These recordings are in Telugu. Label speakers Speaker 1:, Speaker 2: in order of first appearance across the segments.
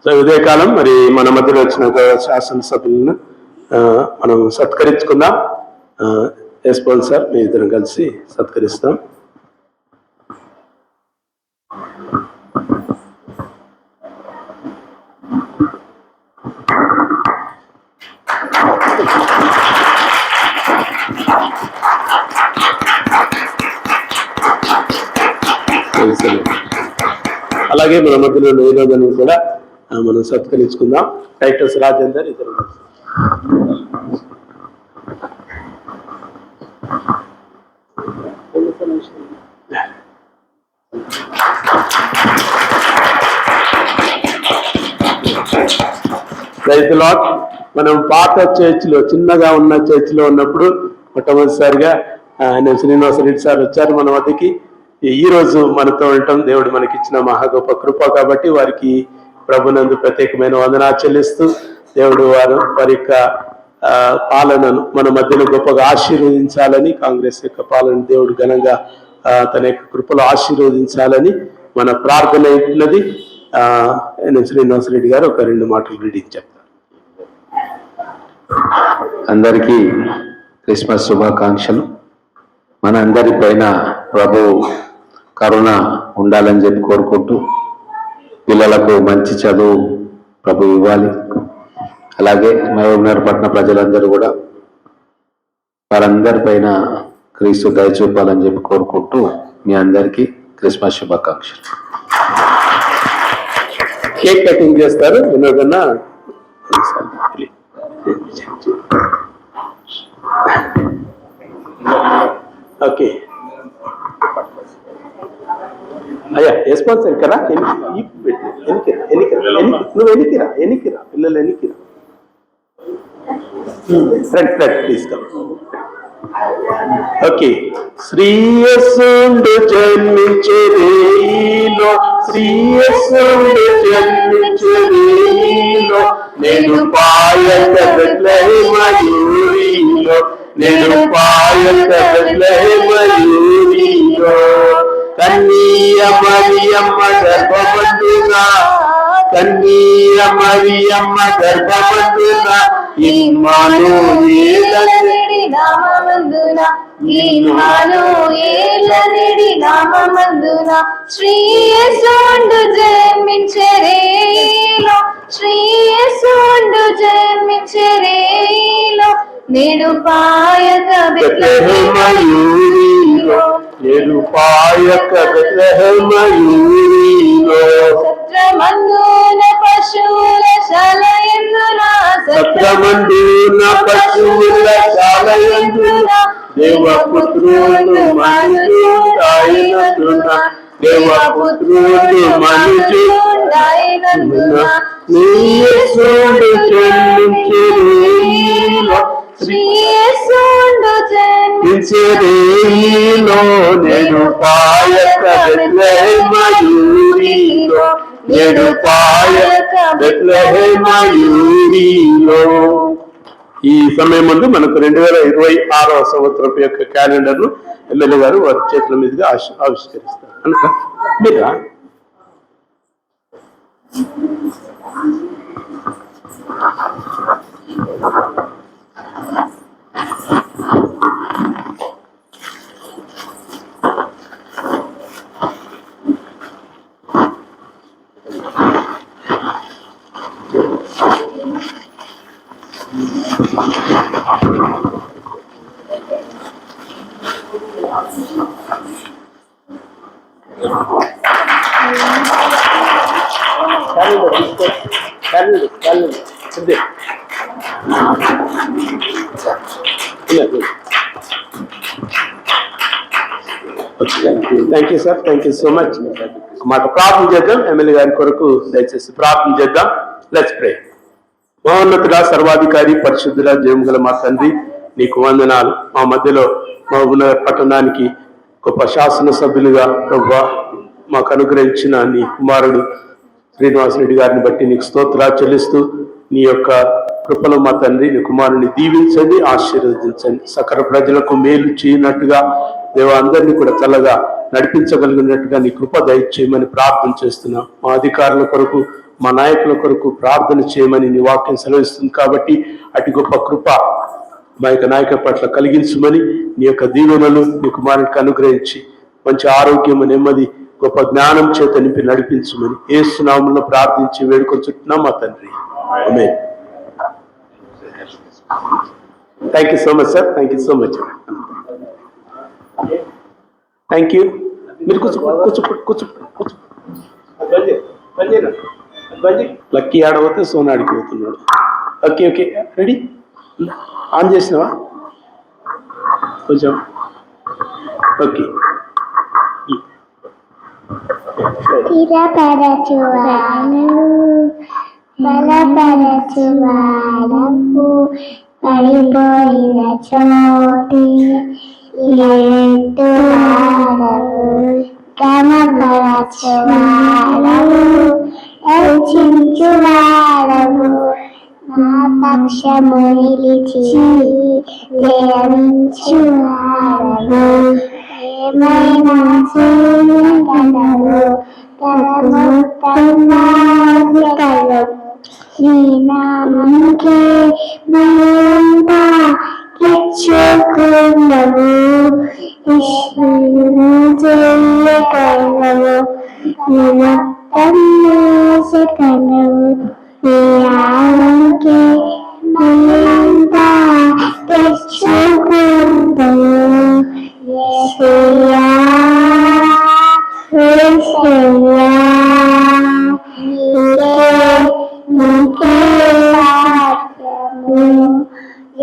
Speaker 1: సో ఉదయకాలం మరి మన మధ్యలో వచ్చిన శాసనసభ్యులను మనం సత్కరించుకుందాం. యశ్వంత్ సార్ మీ ఇద్దరం కలిసి సత్కరిస్తాం. అలాగే మన మధ్యలో నిరోధనలు కూడా మనం సత్కరించుకుందాం. టైటస్ రాజేందర్ ఇద్దరు రైతులో మనం పాత చర్చిలో చిన్నగా ఉన్న చర్చిలో ఉన్నప్పుడు మొట్టమొదటిసారిగా శ్రీనివాసరెడ్డి సార్ వచ్చారు మన వద్దకి. ఈ రోజు మనతో ఉండటం దేవుడు మనకి ఇచ్చిన మహా గొప్ప కృప కాబట్టి వారికి ప్రభునందు ప్రత్యేకమైన వందనా చెల్లిస్తూ దేవుడు వారి యొక్క పాలనను మన మధ్యలో గొప్పగా ఆశీర్వదించాలని, కాంగ్రెస్ యొక్క పాలన దేవుడు ఘనంగా తన యొక్క కృపలో ఆశీర్వదించాలని మన ప్రార్థన ఉన్నది. శ్రీనివాసరెడ్డి గారు ఒక 2 మాటలు రీడింగ్ చెప్తారు.
Speaker 2: అందరికీ క్రిస్మస్ శుభాకాంక్షలు. మన అందరి పైన ప్రభు కరుణ ఉండాలని చెప్పి కోరుకుంటూ, పిల్లలకు మంచి చదువు ప్రభు ఇవ్వాలి. అలాగే మహబూబ్నగర్ ప్రజలందరూ కూడా వారందరి పైన క్రీస్తు దయ చూపాలని చెప్పి కోరుకుంటూ మీ అందరికీ క్రిస్మస్ శుభాకాంక్షలు.
Speaker 1: కేక్ కటింగ్ చేస్తారు వినోదన్న. ఓకే అయ్యా యశ్వంత్ ఎన్నికరా నువ్వు ఎన్నికిరా పిల్లలు ఎన్నికిరా ఫ్రెండ్ తీసుకో. ఓకే. శ్రీయసుండు జన్మించే రేయిలో, శ్రీయసుండు జన్మించే రేయిలో, నేను పాయక బెత్లెహేమయూరిలో, నేను పాయక బెత్లెహేమయూరిలో, కన్నీయ మరియమ్మ గర్భమందున, కన్నీయ మరియమ్మ గర్భమందున, ఇమ్మానుయేలనెడి
Speaker 3: నామమందున, ఇమ్మానుయేలనెడి నామమందున, శ్రీయేసుండు జన్మించే రేయిలో, శ్రీయేసుండు జన్మించే రేయిలో, నేడు పాయక బెత్లెహేమయూరిలో,
Speaker 1: నేడు పాయక బెత్లెహేమయూరిలో,
Speaker 3: సత్రమందున పశువుల శాలయందున,
Speaker 1: సత్రమందున పశువుల శాలయందున, దేవపుత్రుడు మనుజుడైనందున, దేవపుత్రుడు మనుజుడైనందున, శ్రీయేసుండు జన్మించే రేయిలో,
Speaker 3: శ్రీయేసుండు
Speaker 1: జన్మించే రేయిలో, నేడు పాయక బెత్లెహేమయూరిలో, నేడు పాయక బెత్లెహేమయూరిలో. ఈ సమయం ముందు మనకు 2026వ సంవత్సరం యొక్క క్యాలెండర్ ను ఎమ్మెల్యే గారు వారి చేతుల మీదుగా ఆవిష్కరిస్తారు కనుక మీరా thank you sir, thank you so much. మాట ప్రార్థన చేద్దాం. ఎమ్మెల్యే గారి కొరకు దయచేసి ప్రార్థన చేద్దాం. Let's pray. మహోన్నతుడా, సర్వాధికారి, పరిశుద్ధుడా, జయముగల మా తండ్రి, నీకు వందనాలు. మా మధ్యలో మహబూబ్నగర్ పట్టణానికి గొప్ప శాసనసభ్యులుగా ప్రభువా మాకు అనుగ్రహించిన నీ కుమారుడు శ్రీనివాసరెడ్డి గారిని బట్టి నీకు స్తోత్రాలు చెల్లిస్తూ, నీ యొక్క కృపలో మా తండ్రి నీ కుమారుని దీవించండి, ఆశీర్వదించండి. సకల ప్రజలకు మేలు చేయనట్టుగా దేవ అందరినీ కూడా చల్లగా నడిపించగలిగినట్టుగా నీ కృప దయచేయమని ప్రార్థన చేస్తున్నాం. మా అధికారుల కొరకు, మా నాయకుల కొరకు ప్రార్థన చేయమని నీ వాక్యం సెలవిస్తుంది. కాబట్టి అటు గొప్ప కృప మా యొక్క నాయకుల పట్ల కలిగించమని నీ యొక్క దీవెనలు నీ కుమారునికి అనుగ్రహించి మంచి ఆరోగ్యము, నెమ్మది, గొప్ప జ్ఞానం చేత నింపి నడిపించమని యేసు నామములో ప్రార్థించి వేడుకొంచుంటున్నాం మా తండ్రి. ఆమేన్. Thank you so much sir. Thank you so much. Thank you. మీరు లక్కీ ఆడబోతే సోనాడికి పోతున్నాడు. Okay okay, ready? ఆన్ చేసినావా కొంచెం? ఓకే.
Speaker 4: బలపరచువాడపు పడిపోయిన చోటి ఎత్తువాడవు, గమపరచువాడవు, హెచ్చించువాడవు, నా పక్షము నిలిచి ప్రేమించువాడవు, ఏమైనా చేయగలవు, తరముతన్నాగలవు, నీ నామంకే మహిమంతా తెచ్చుకున్నవు, ఇష్టును చేయగలవు, నీ మొత్తం వేసగలవు, నీ ఆమెకే మహిమంతా తెచ్చుకున్నవు. యేసయ్యా యేసయ్యా నీకే సాధ్యము,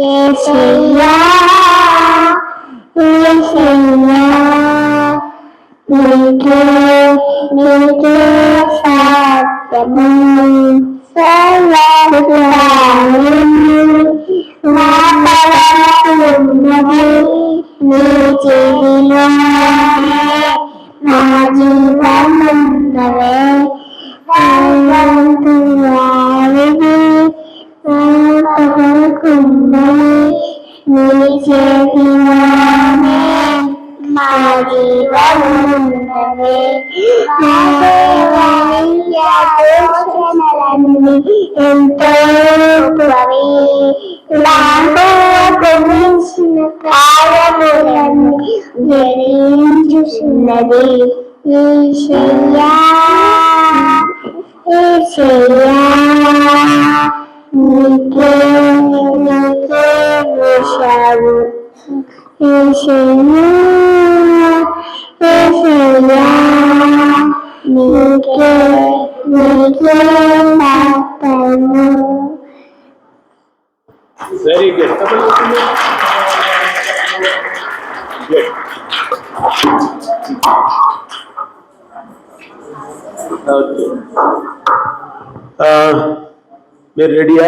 Speaker 4: యేసయ్యా యేసయ్యా నీకే సాధ్యము. నా పరమకున్నది నీ చెవిలోనే, నా జీవమున్నవే భగవంతురాలివి, పరమకున్నది నీ చెవిలోనే, మా జీవమున్నవే. నా దేవాలయ దోషణలన్నీ ఎంతో గొప్పవి, లాభకు మించిన కార్యములన్నీ జరిగించుచున్నది. యేసయ్యా యేసయ్యా నీకే వేశావు, యేసయ్యా యేసయ్యా నీకే సాధ్యము.
Speaker 1: Very good. ఓకే, మీరు రెడీయా?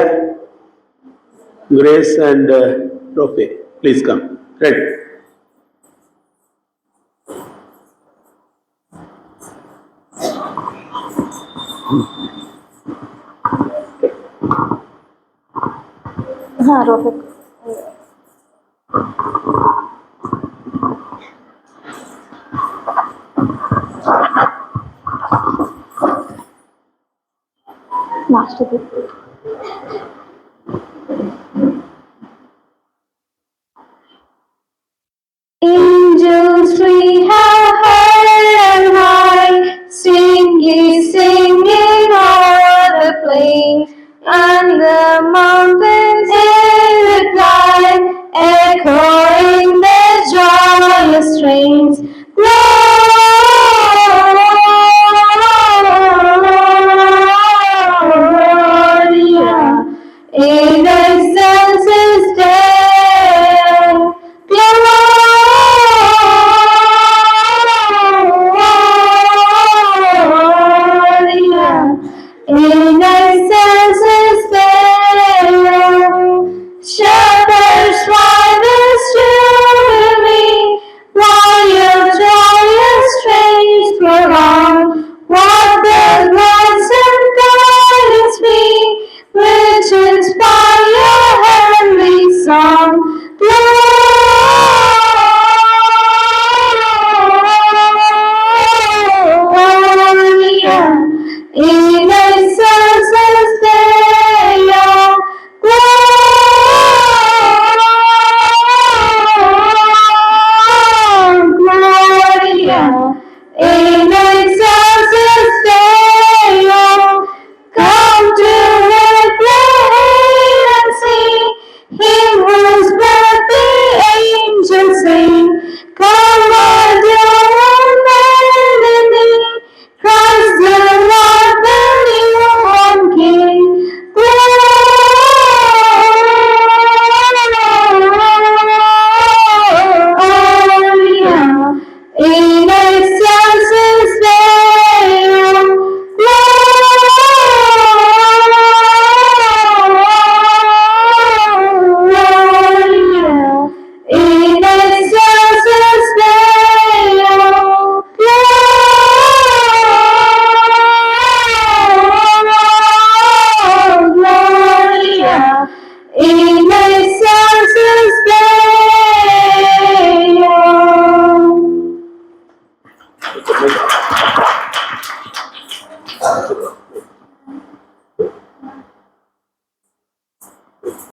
Speaker 1: గ్రేస్ అండ్ రోఫే, ప్లీజ్ కమ్. రెడీ?
Speaker 3: రోఫే మాస్టర్